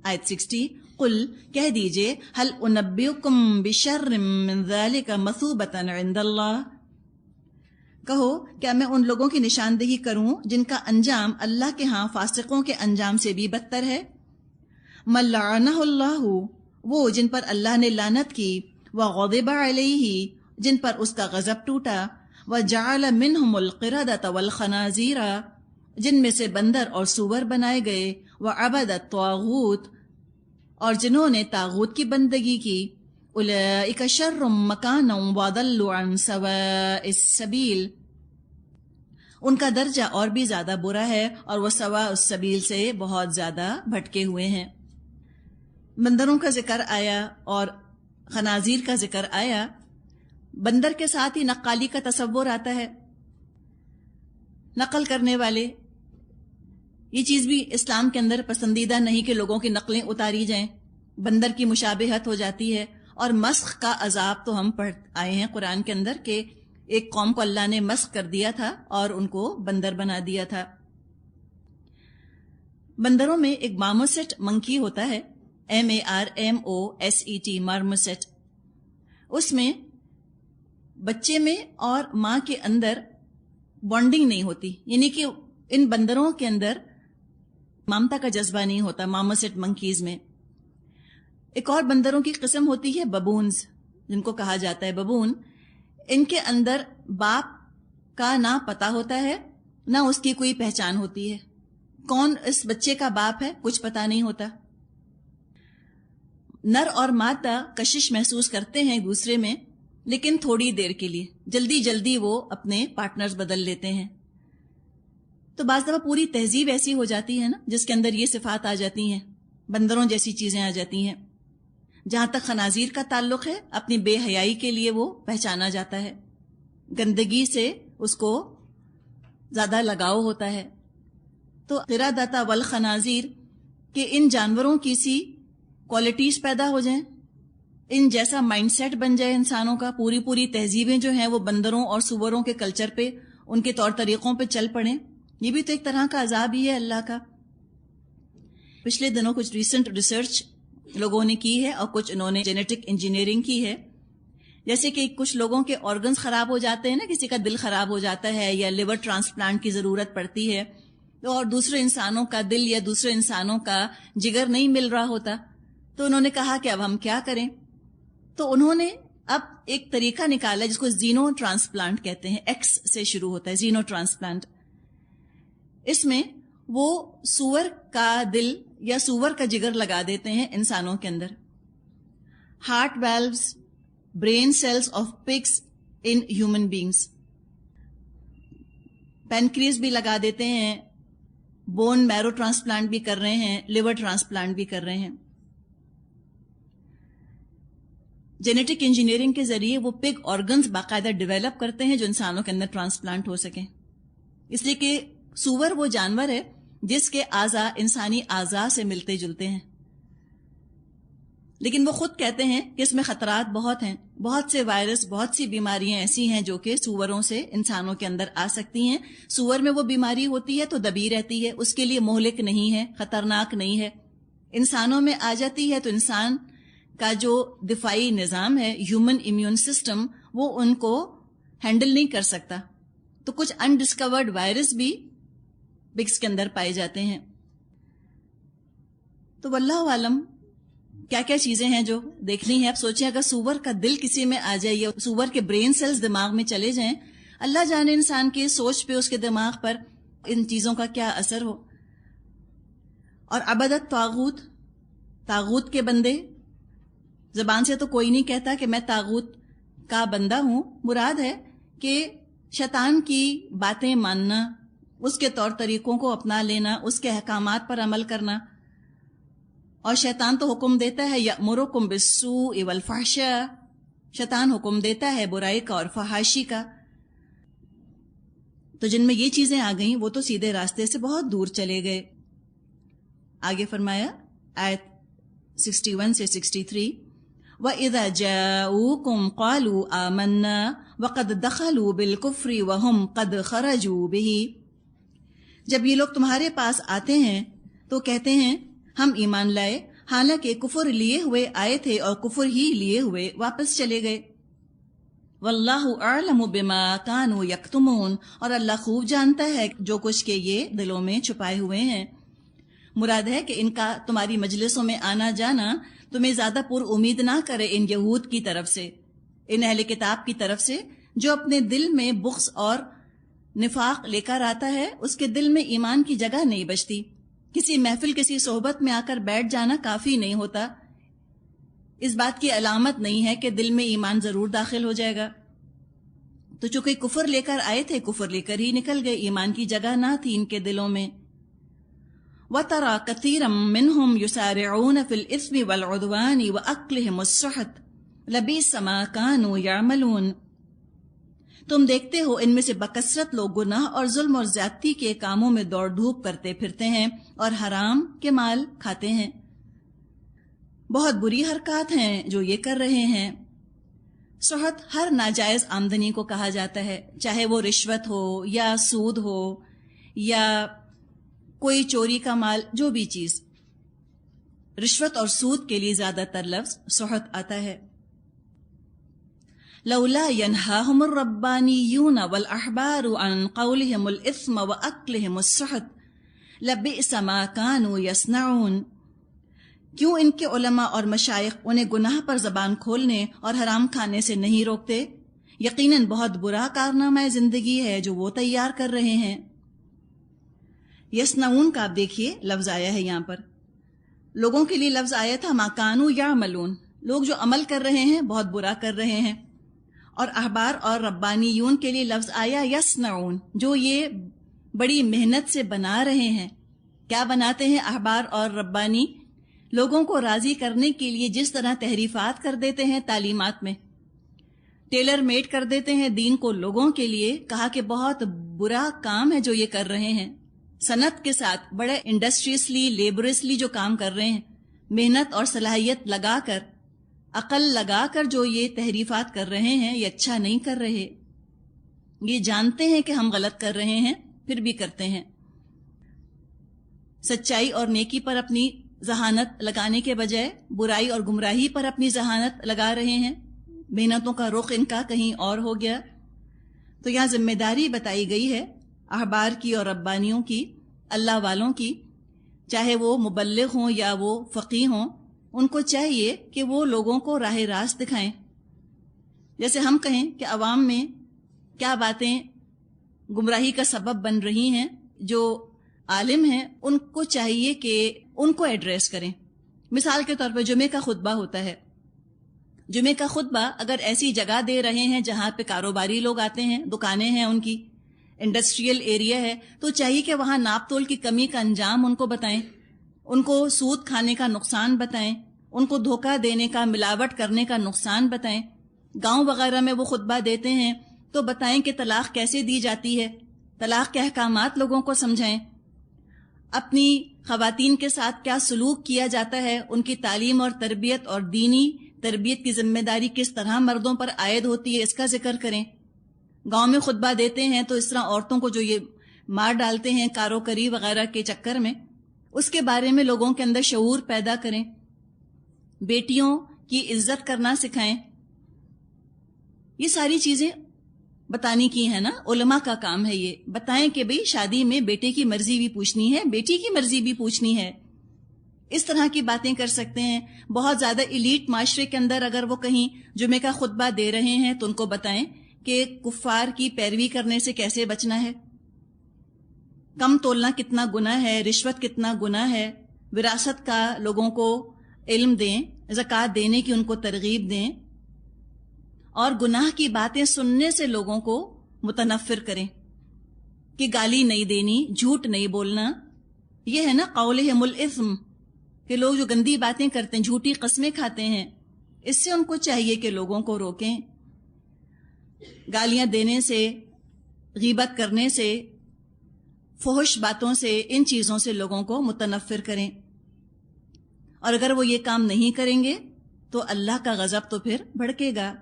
آیت 60 قل کہہ دیجئے هل انبئکم بشر من ذلک مثوبۃ عند اللہ، کہو کیا میں ان لوگوں کی نشاندہی کروں جن کا انجام اللہ کے ہاں فاسقوں کے انجام سے بھی بدتر ہے؟ من لعنہ اللہ، وہ جن پر اللہ نے لعنت کی، وغضب علیہ، جن پر اس کا غضب ٹوٹا، وجعل منہم القردۃ والخنازیر، جن میں سے بندر اور سور بنائے گئے، وعبد الطاغوت، اور جنہوں نے طاغوت کی بندگی کی، اولئک شر مکانا واضل عن سواء السبیل، ان کا درجہ اور بھی زیادہ برا ہے اور وہ سواء السبیل سے بہت زیادہ بھٹکے ہوئے ہیں۔ بندروں کا ذکر آیا اور خنازیر کا ذکر آیا، بندر کے ساتھ ہی نقالی کا تصور آتا ہے، نقل کرنے والے۔ یہ چیز بھی اسلام کے اندر پسندیدہ نہیں کہ لوگوں کی نقلیں اتاری جائیں، بندر کی مشابہت ہو جاتی ہے۔ اور مسخ کا عذاب تو ہم پڑھ آئے ہیں قرآن کے اندر کہ ایک قوم کو اللہ نے مسخ کر دیا تھا اور ان کو بندر بنا دیا تھا۔ بندروں میں ایک مارموسیٹ منکی ہوتا ہے، MARMOSET، مارموسیٹ۔ اس میں بچے میں اور ماں کے اندر بانڈنگ نہیں ہوتی، یعنی کہ ان بندروں کے اندر ممتا کا جذبہ نہیں ہوتا، مارموسیٹ منکیز میں۔ ایک اور بندروں کی قسم ہوتی ہے ببونز، جن کو کہا جاتا ہے ببون۔ ان کے اندر باپ کا نہ پتہ ہوتا ہے، نہ اس کی کوئی پہچان ہوتی ہے، کون اس بچے کا باپ ہے کچھ پتہ نہیں ہوتا۔ نر اور مادہ کشش محسوس کرتے ہیں ایک دوسرے میں، لیکن تھوڑی دیر کے لیے، جلدی جلدی وہ اپنے پارٹنرز بدل لیتے ہیں۔ تو بعض دفعہ پوری تہذیب ایسی ہو جاتی ہے نا جس کے اندر یہ صفات آ جاتی ہیں، بندروں جیسی چیزیں آ جاتی ہیں۔ جہاں تک خنازیر کا تعلق ہے، اپنی بے حیائی کے لیے وہ پہچانا جاتا ہے، گندگی سے اس کو زیادہ لگاؤ ہوتا ہے۔ تو قردۃ والخنازیر کہ ان جانوروں کی سی کوالٹیز پیدا ہو جائیں، ان جیسا مائنڈ سیٹ بن جائے انسانوں کا، پوری تہذیبیں جو ہیں وہ بندروں اور سوروں کے کلچر پہ، ان کے طور طریقوں پہ چل پڑیں، یہ بھی تو ایک طرح کا عذاب ہی ہے اللہ کا۔ پچھلے دنوں کچھ ریسنٹ ریسرچ لوگوں نے کی ہے اور کچھ انہوں نے جینیٹک انجینئرنگ کی ہے، جیسے کہ کچھ لوگوں کے آرگنز خراب ہو جاتے ہیں نا، کسی کا دل خراب ہو جاتا ہے یا لیور ٹرانسپلانٹ کی ضرورت پڑتی ہے، اور دوسرے انسانوں کا دل یا دوسرے انسانوں کا جگر نہیں مل رہا ہوتا، تو انہوں نے کہا کہ اب ہم کیا کریں؟ تو انہوں نے اب ایک طریقہ نکالا جس کو زینو ٹرانسپلانٹ کہتے ہیں، ایکس سے شروع ہوتا ہے، زینو ٹرانسپلانٹ۔ اس میں وہ سور کا دل یا سور کا جگر لگا دیتے ہیں انسانوں کے اندر، heart valves, brain cells of pigs in human beings, pancreas بھی لگا دیتے ہیں، بون میرو ٹرانسپلانٹ بھی کر رہے ہیں، لیور ٹرانسپلانٹ بھی کر رہے ہیں۔ جینیٹک انجینئرنگ کے ذریعے وہ پگ آرگنز باقاعدہ ڈیولپ کرتے ہیں جو انسانوں کے اندر ٹرانسپلانٹ ہو سکیں، اس لیے کہ سور وہ جانور ہے جس کے اعضاء انسانی اعضاء سے ملتے جلتے ہیں، لیکن وہ خود کہتے ہیں کہ اس میں خطرات بہت ہیں، بہت سے وائرس، بہت سی بیماریاں ایسی ہیں جو کہ سوروں سے انسانوں کے اندر آ سکتی ہیں۔ سور میں وہ بیماری ہوتی ہے تو دبی رہتی ہے، اس کے لیے مہلک نہیں ہے، خطرناک نہیں ہے۔ انسانوں میں آ جاتی ہے تو انسان کا جو دفاعی نظام ہے، ہیومن امیون سسٹم، وہ ان کو ہینڈل نہیں کر سکتا، تو کچھ انڈسکورڈ وائرس بھی پگس کے اندر پائے جاتے ہیں۔ تو واللہ عالم کیا کیا چیزیں ہیں جو دیکھنی ہے۔ اب سوچیں اگر سور کا دل کسی میں آ جائے یا سور کے برین سیلز دماغ میں چلے جائیں، اللہ جانے انسان کے سوچ پہ، اس کے دماغ پر ان چیزوں کا کیا اثر ہو۔ اور عبدت طاغوت، طاغوت کے بندے، زبان سے تو کوئی نہیں کہتا کہ میں طاغوت کا بندہ ہوں، مراد ہے کہ شیطان کی باتیں ماننا، اس کے طور طریقوں کو اپنا لینا، اس کے احکامات پر عمل کرنا۔ اور شیطان تو حکم دیتا ہے یأمرکم بالسوء والفحشاء، شیطان حکم دیتا ہے برائی کا اور فحاشی کا۔ تو جن میں یہ چیزیں آ گئیں وہ تو سیدھے راستے سے بہت دور چلے گئے۔ آگے فرمایا آیت 61 سے 63، وَإِذَا جَاءُوكُمْ قَالُوا آمَنَّا وَقَدْ دَخَلُوا بِالْكُفْرِ وَهُمْ قَدْ خَرَجُوا بِهِ، جب یہ لوگ تمہارے پاس آتے ہیں تو کہتے ہیں ہم ایمان لائے حالانکہ کفر لیے ہوئے آئے تھے اور کفر ہی لیے ہوئے واپس چلے گئے. واللہ اعلم بما کانوا یکتمون، اور اللہ خوب جانتا ہے جو کچھ کہ یہ دلوں میں چھپائے ہوئے ہیں. مراد ہے کہ ان کا تمہاری مجلسوں میں آنا جانا تمہیں زیادہ پر امید نہ کرے ان یہود کی طرف سے، ان اہل کتاب کی طرف سے، جو اپنے دل میں بغض اور نفاق لے کر آتا ہے. اس کے دل میں ایمان کی جگہ نہیں بچتی. کسی محفل کسی صحبت میں آ کر بیٹھ جانا کافی نہیں ہوتا. اس بات کی علامت نہیں ہے کہ دل میں ایمان ضرور داخل ہو جائے گا. تو چونکہ کفر لے کر آئے تھے، کفر لے کر ہی نکل گئے، ایمان کی جگہ نہ تھی ان کے دلوں میں. وَتَرَى كَثِيرًا مِّنْهُمْ يُسَارِعُونَ فِي الْإِثْمِ وَالْعُدْوَانِ وَأَكْلِهِمُ السُّحْتَ لَبِئْسَ مَا كَانُوا يَعْمَلُونَ. تم دیکھتے ہو ان میں سے بکثرت لوگ گناہ اور ظلم اور زیادتی کے کاموں میں دوڑ دھوپ کرتے پھرتے ہیں اور حرام کے مال کھاتے ہیں. بہت بری حرکات ہیں جو یہ کر رہے ہیں. سحت ہر ناجائز آمدنی کو کہا جاتا ہے، چاہے وہ رشوت ہو یا سود ہو یا کوئی چوری کا مال، جو بھی چیز. رشوت اور سود کے لیے زیادہ تر لفظ سحت آتا ہے. لولا ينهاهم الربانيون والأحبار عن قولهم الإثم وأكلهم السحت لبئس ما كانوا يصنعون. کیوں ان کے علماء اور مشائخ انہیں گناہ پر زبان کھولنے اور حرام کھانے سے نہیں روکتے؟ یقیناً بہت برا کارنامہ زندگی ہے جو وہ تیار کر رہے ہیں. یصنعون کا آپ دیکھیے لفظ آیا ہے یہاں پر. لوگوں کے لیے لفظ آیا تھا ما کانوا یعملون، لوگ جو عمل کر رہے ہیں بہت برا کر رہے ہیں. اور احبار اور ربانیون کے لیے لفظ آیا یصنعون، جو یہ بڑی محنت سے بنا رہے ہیں. کیا بناتے ہیں احبار اور ربانی؟ لوگوں کو راضی کرنے کے لیے جس طرح تحریفات کر دیتے ہیں تعلیمات میں، ٹیلر میڈ کر دیتے ہیں دین کو لوگوں کے لیے. کہا کہ بہت برا کام ہے جو یہ کر رہے ہیں. صنعت کے ساتھ بڑے انڈسٹریسلی لیبرسلی جو کام کر رہے ہیں، محنت اور صلاحیت لگا کر، عقل لگا کر جو یہ تحریفات کر رہے ہیں، یہ اچھا نہیں کر رہے. یہ جانتے ہیں کہ ہم غلط کر رہے ہیں پھر بھی کرتے ہیں. سچائی اور نیکی پر اپنی ذہانت لگانے کے بجائے برائی اور گمراہی پر اپنی ذہانت لگا رہے ہیں. محنتوں کا رخ ان کا کہیں اور ہو گیا. تو یہاں ذمہ داری بتائی گئی ہے احبار کی اور ربانیوں کی، اللہ والوں کی، چاہے وہ مبلغ ہوں یا وہ فقیہ ہوں. ان کو چاہیے کہ وہ لوگوں کو راہ راست دکھائیں. جیسے ہم کہیں کہ عوام میں کیا باتیں گمراہی کا سبب بن رہی ہیں، جو عالم ہیں ان کو چاہیے کہ ان کو ایڈریس کریں. مثال کے طور پہ جمعے کا خطبہ ہوتا ہے. جمعے کا خطبہ اگر ایسی جگہ دے رہے ہیں جہاں پہ کاروباری لوگ آتے ہیں، دکانیں ہیں ان کی، انڈسٹریل ایریا ہے، تو چاہیے کہ وہاں ناپ تول کی کمی کا انجام ان کو بتائیں، ان کو سود کھانے کا نقصان بتائیں، ان کو دھوکہ دینے کا، ملاوٹ کرنے کا نقصان بتائیں. گاؤں وغیرہ میں وہ خطبہ دیتے ہیں تو بتائیں کہ طلاق کیسے دی جاتی ہے، طلاق کے احکامات لوگوں کو سمجھائیں. اپنی خواتین کے ساتھ کیا سلوک کیا جاتا ہے، ان کی تعلیم اور تربیت اور دینی تربیت کی ذمہ داری کس طرح مردوں پر عائد ہوتی ہے، اس کا ذکر کریں. گاؤں میں خطبہ دیتے ہیں تو اس طرح عورتوں کو جو یہ مار ڈالتے ہیں کاروکری وغیرہ کے چکر میں، اس کے بارے میں لوگوں کے اندر شعور پیدا کریں. بیٹیوں کی عزت کرنا سکھائیں. یہ ساری چیزیں بتانے کی ہیں نا، علماء کا کام ہے. یہ بتائیں کہ بھئی شادی میں بیٹے کی مرضی بھی پوچھنی ہے، بیٹی کی مرضی بھی پوچھنی ہے. اس طرح کی باتیں کر سکتے ہیں. بہت زیادہ ایلیٹ معاشرے کے اندر اگر وہ کہیں جمعے کا خطبہ دے رہے ہیں تو ان کو بتائیں کہ کفار کی پیروی کرنے سے کیسے بچنا ہے، کم تولنا کتنا گناہ ہے، رشوت کتنا گناہ ہے. وراثت کا لوگوں کو علم دیں، زکوٰۃ دینے کی ان کو ترغیب دیں، اور گناہ کی باتیں سننے سے لوگوں کو متنفر کریں کہ گالی نہیں دینی، جھوٹ نہیں بولنا. یہ ہے نا قولہم الاثم، کہ لوگ جو گندی باتیں کرتے ہیں، جھوٹی قسمیں کھاتے ہیں، اس سے ان کو چاہیے کہ لوگوں کو روکیں. گالیاں دینے سے، غیبت کرنے سے، فحش باتوں سے، ان چیزوں سے لوگوں کو متنفر کریں. اور اگر وہ یہ کام نہیں کریں گے تو اللہ کا غضب تو پھر بھڑکے گا.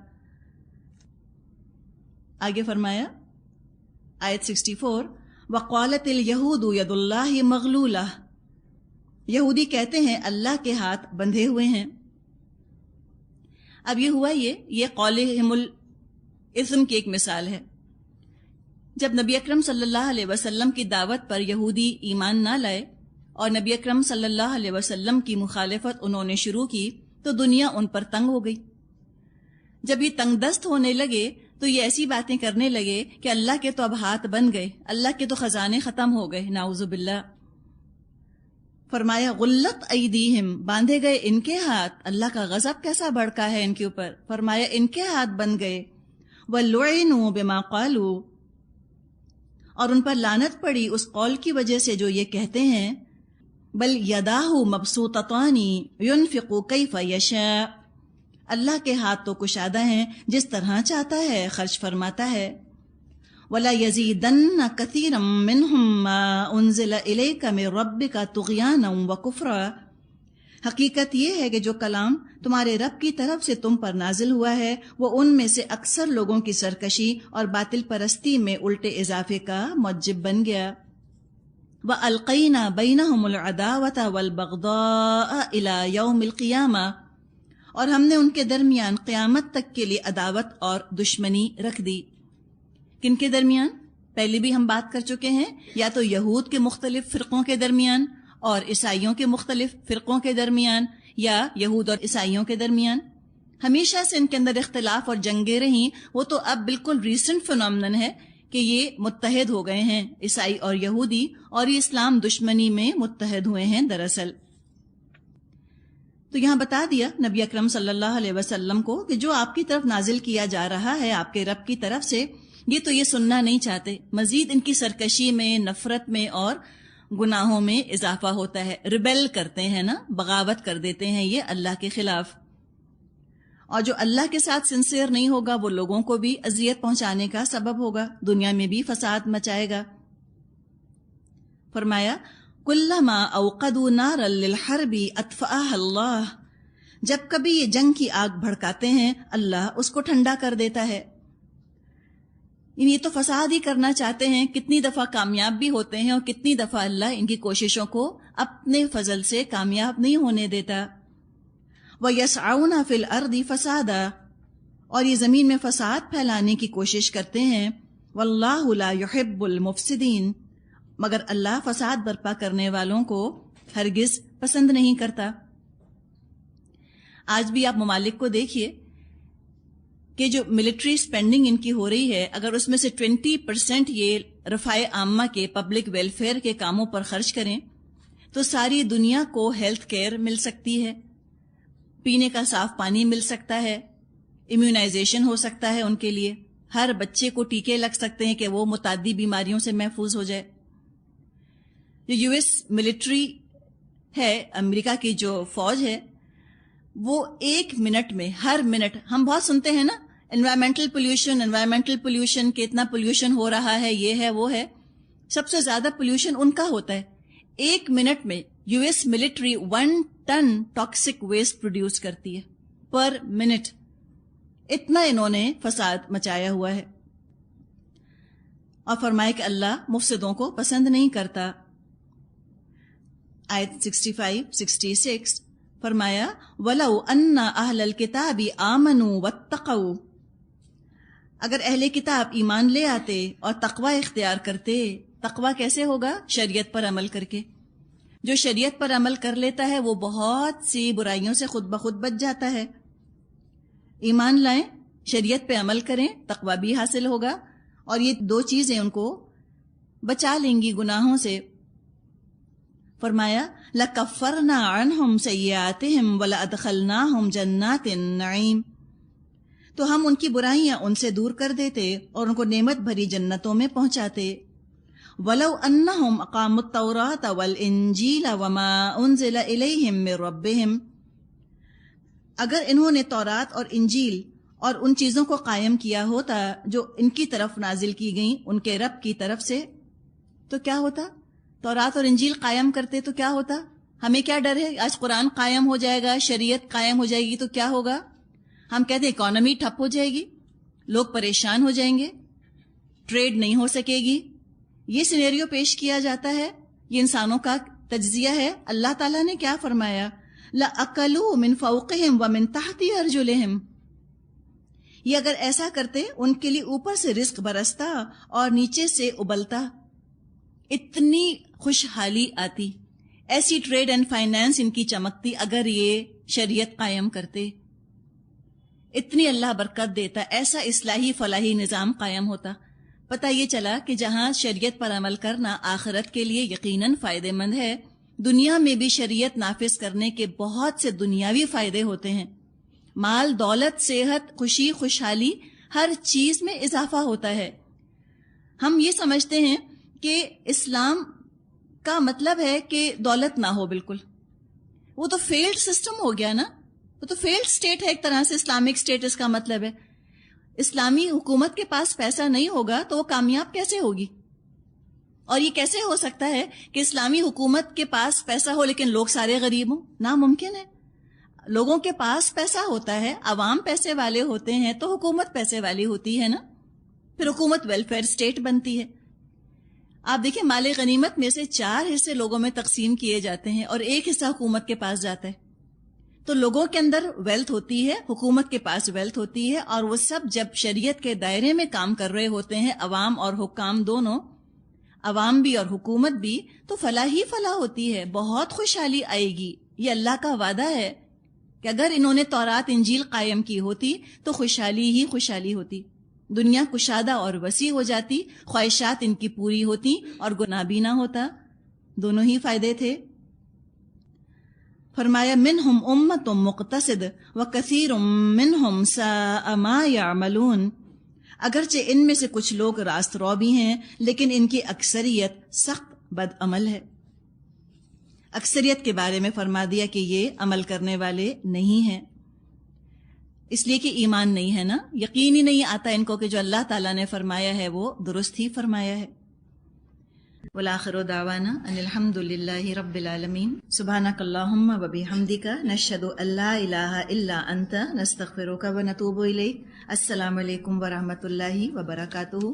آگے فرمایا آیت 64، وَقَالَتِ الْيَهُودُ يَدُ اللَّهِ مَغْلُولَةٌ یہودی کہتے ہیں اللہ کے ہاتھ بندھے ہوئے ہیں۔ اب یہ ہوا یہ قولہم الاثم کی ایک مثال ہے۔ جب نبی اکرم صلی اللہ علیہ وسلم کی دعوت پر یہودی ایمان نہ لائے اور نبی اکرم صلی اللہ علیہ وسلم کی مخالفت انہوں نے شروع کی تو دنیا ان پر تنگ ہو گئی۔ جب یہ تنگ دست ہونے لگے تو یہ ایسی باتیں کرنے لگے کہ اللہ کے تو اب ہاتھ بن گئے، اللہ کے تو خزانے ختم ہو گئے، نعوذ باللہ۔ فرمایا غلت ایدیہم، باندھے گئے ان کے ہاتھ۔ اللہ کا غضب کیسا بڑکا ہے ان کے اوپر، فرمایا ان کے ہاتھ بن گئے۔ وَلُعِنُوا بِمَا قَالُوا، اور ان پر لعنت پڑی اس قول کی وجہ سے جو یہ کہتے ہیں، بل یداہ مبسوطتان ينفق کیف یشاء، اللہ کے ہاتھ تو کشادہ ہیں، جس طرح چاہتا ہے خرچ فرماتا ہے۔ وَلَا يَزِيدَنَّ كَثِيرًا مِّنْهُمْ مَا أُنزِلَ إِلَيْكَ مِن رَّبِّكَ طُغْيَانًا وَكُفْرًا، حقیقت یہ ہے کہ جو کلام تمہارے رب کی طرف سے تم پر نازل ہوا ہے وہ ان میں سے اکثر لوگوں کی سرکشی اور باطل پرستی میں الٹے اضافے کا موجب بن گیا۔ وَأَلْقَيْنَا بَيْنَهُمُ الْعَدَاوَةَ وَالْبَغْضَاءَ إِلَى يَوْمِ الْقِيَامَةِ، اور ہم نے ان کے درمیان قیامت تک کے لیے عداوت اور دشمنی رکھ دی۔ کن کے درمیان؟ پہلے بھی ہم بات کر چکے ہیں، یا تو یہود کے مختلف فرقوں کے درمیان اور عیسائیوں کے مختلف فرقوں کے درمیان، یا یہود اور عیسائیوں کے درمیان۔ ہمیشہ سے ان کے اندر اختلاف اور جنگیں رہیں، وہ تو اب بالکل ریسنٹ فنومنن ہے کہ یہ متحد ہو گئے ہیں، عیسائی اور یہودی، اور یہ اسلام دشمنی میں متحد ہوئے ہیں دراصل۔ تو یہاں بتا دیا نبی اکرم صلی اللہ علیہ وسلم کو کہ جو آپ کی طرف نازل کیا جا رہا ہے آپ کے رب کی طرف سے، یہ تو یہ سننا نہیں چاہتے، مزید ان کی سرکشی میں، نفرت میں اور گناہوں میں اضافہ ہوتا ہے، ریبیل کرتے ہیں نا، بغاوت کر دیتے ہیں یہ اللہ کے خلاف۔ اور جو اللہ کے ساتھ سنسیئر نہیں ہوگا وہ لوگوں کو بھی اذیت پہنچانے کا سبب ہوگا، دنیا میں بھی فساد مچائے گا۔ فرمایا کلما اوقدوا نارا للحرب اطفأها اللہ، جب کبھی یہ جنگ کی آگ بھڑکاتے ہیں اللہ اس کو ٹھنڈا کر دیتا ہے۔ یہ تو فساد ہی کرنا چاہتے ہیں، کتنی دفعہ کامیاب بھی ہوتے ہیں اور کتنی دفعہ اللہ ان کی کوششوں کو اپنے فضل سے کامیاب نہیں ہونے دیتا۔ وَيَسْعَوْنَ فِي الْأَرْضِ فَسَادًا، اور یہ زمین میں فساد پھیلانے کی کوشش کرتے ہیں۔ وَاللَّهُ لَا يُحِبُّ الْمُفْسِدِينَ، مگر اللہ فساد برپا کرنے والوں کو ہرگز پسند نہیں کرتا۔ آج بھی آپ ممالک کو دیکھیے کہ جو ملٹری سپینڈنگ ان کی ہو رہی ہے، اگر اس میں سے 20% یہ رفاع عامہ کے پبلک ویلفیئر کے کاموں پر خرچ کریں تو ساری دنیا کو ہیلتھ کیئر مل سکتی ہے، پینے کا صاف پانی مل سکتا ہے، امیونائزیشن ہو سکتا ہے ان کے لیے، ہر بچے کو ٹیکے لگ سکتے ہیں کہ وہ متعدی بیماریوں سے محفوظ ہو جائے۔ جو یو ایس ملٹری ہے، امریکہ کی جو فوج ہے، وہ 1 منٹ میں، ہر منٹ، ہم بہت سنتے ہیں نا انوائرمنٹل پولیوشن کہ اتنا پولیوشن ہو رہا ہے، یہ ہے وہ ہے، سب سے زیادہ پولیوشن ان کا ہوتا ہے۔ 1 منٹ میں U S military 1 ton toxic waste produce کرتی ہے پر منٹ، اتنا انہوں نے فساد مچایا ہوا ہے۔ اور فرمائے کہ اللہ مفسدوں کو پسند نہیں کرتا۔ آیت 65-66 فرمایا وَلَوْ أَنَّ أَهْلَ الْكِتَابِ آمَنُوا وَاتَّقَوْا، اگر اہل کتاب ایمان لے آتے اور تقوی اختیار کرتے۔ تقوی کیسے ہوگا؟ شریعت پر عمل کر کے۔ جو شریعت پر عمل کر لیتا ہے وہ بہت سی برائیوں سے خود بخود بچ جاتا ہے۔ ایمان لائیں، شریعت پہ عمل کریں، تقوی بھی حاصل ہوگا، اور یہ 2 چیزیں ان کو بچا لیں گی گناہوں سے۔ فرمایا لَكَفَّرْنَا عَنْهُمْ سَيِّئَاتِهِمْ وَلَأَدْخَلْنَاهُمْ جَنَّاتِ النَّعِيمِ، تو ہم ان کی برائیاں ان سے دور کر دیتے اور ان کو نعمت بھری جنتوں میں پہنچاتے۔ وَلَوْ أَنَّهُمْ أَقَامُوا التَّوْرَاةَ وَالْإِنْجِيلَ وَمَا أُنزِلَ إِلَيْهِمْ مِنْ رَبِّهِمْ، اگر انہوں نے تورات اور انجیل اور ان چیزوں کو قائم کیا ہوتا جو ان کی طرف نازل کی گئیں ان کے رب کی طرف سے، تو کیا ہوتا؟ تورات اور انجیل قائم کرتے تو کیا ہوتا؟ ہمیں کیا ڈر ہے؟ آج قرآن قائم ہو جائے گا، شریعت قائم ہو جائے گی تو کیا ہوگا؟ ہم کہتے ہیں اکانومی ٹھپ ہو جائے گی، لوگ پریشان ہو جائیں گے، ٹریڈ نہیں ہو سکے گی۔ یہ سینیریو پیش کیا جاتا ہے، یہ انسانوں کا تجزیہ ہے اللہ تعالیٰ نے کیا فرمایا، لَأَكَلُوا مِن فَوْقِهِمْ وَمِن تَحْتِ أَرْجُلِهِمْ. یہ اگر ایسا کرتے ان کے لیے اوپر سے رزق برستا اور نیچے سے ابلتا، اتنی خوشحالی آتی، ایسی ٹریڈ اینڈ فائنانس ان کی چمکتی اگر یہ شریعت قائم کرتے، اتنی اللہ برکت دیتا، ایسا اصلاحی فلاحی نظام قائم ہوتا. پتہ یہ چلا کہ جہاں شریعت پر عمل کرنا آخرت کے لیے یقیناً فائدہ مند ہے، دنیا میں بھی شریعت نافذ کرنے کے بہت سے دنیاوی فائدے ہوتے ہیں. مال، دولت، صحت، خوشی، خوشحالی، ہر چیز میں اضافہ ہوتا ہے. ہم یہ سمجھتے ہیں کہ اسلام کا مطلب ہے کہ دولت نہ ہو، بالکل وہ تو فیلڈ سسٹم ہو گیا نا، وہ تو فیلڈ سٹیٹ ہے ایک طرح سے. اسلامک سٹیٹ اس کا مطلب ہے. اسلامی حکومت کے پاس پیسہ نہیں ہوگا تو وہ کامیاب کیسے ہوگی؟ اور یہ کیسے ہو سکتا ہے کہ اسلامی حکومت کے پاس پیسہ ہو لیکن لوگ سارے غریب ہوں؟ ناممکن ہے. لوگوں کے پاس پیسہ ہوتا ہے، عوام پیسے والے ہوتے ہیں تو حکومت پیسے والی ہوتی ہے نا، پھر حکومت ویلفیئر سٹیٹ بنتی ہے. آپ دیکھیں مال غنیمت میں سے 4 حصے لوگوں میں تقسیم کیے جاتے ہیں اور 1 حصہ حکومت کے پاس جاتا ہے. تو لوگوں کے اندر ویلتھ ہوتی ہے، حکومت کے پاس ویلتھ ہوتی ہے، اور وہ سب جب شریعت کے دائرے میں کام کر رہے ہوتے ہیں، عوام اور حکام دونوں، عوام بھی اور حکومت بھی، تو فلاح ہی فلاح ہوتی ہے، بہت خوشحالی آئے گی. یہ اللہ کا وعدہ ہے کہ اگر انہوں نے تورات انجیل قائم کی ہوتی تو خوشحالی ہی خوشحالی ہوتی، دنیا کشادہ اور وسیع ہو جاتی، خواہشات ان کی پوری ہوتی اور گناہ بھی نہ ہوتا. دونوں ہی فائدے تھے. فرمایا منہم امت مقتصد وکثیر منہم ساء ما یعملون. اگرچہ ان میں سے کچھ لوگ راست رو بھی ہیں لیکن ان کی اکثریت سخت بد عمل ہے. اکثریت کے بارے میں فرما دیا کہ یہ عمل کرنے والے نہیں ہیں، اس لیے کہ ایمان نہیں ہے نا، یقین ہی نہیں آتا ان کو کہ جو اللہ تعالیٰ نے فرمایا ہے وہ درست ہی فرمایا ہے. والآخر دعوانا ان الحمد للہ رب العالمین. سبحانک اللہم وبحمدک نشہد ان لا الہ الا انت نستغفرک ونتوب الیک. السلام علیکم ورحمۃ اللہ وبرکاتہ.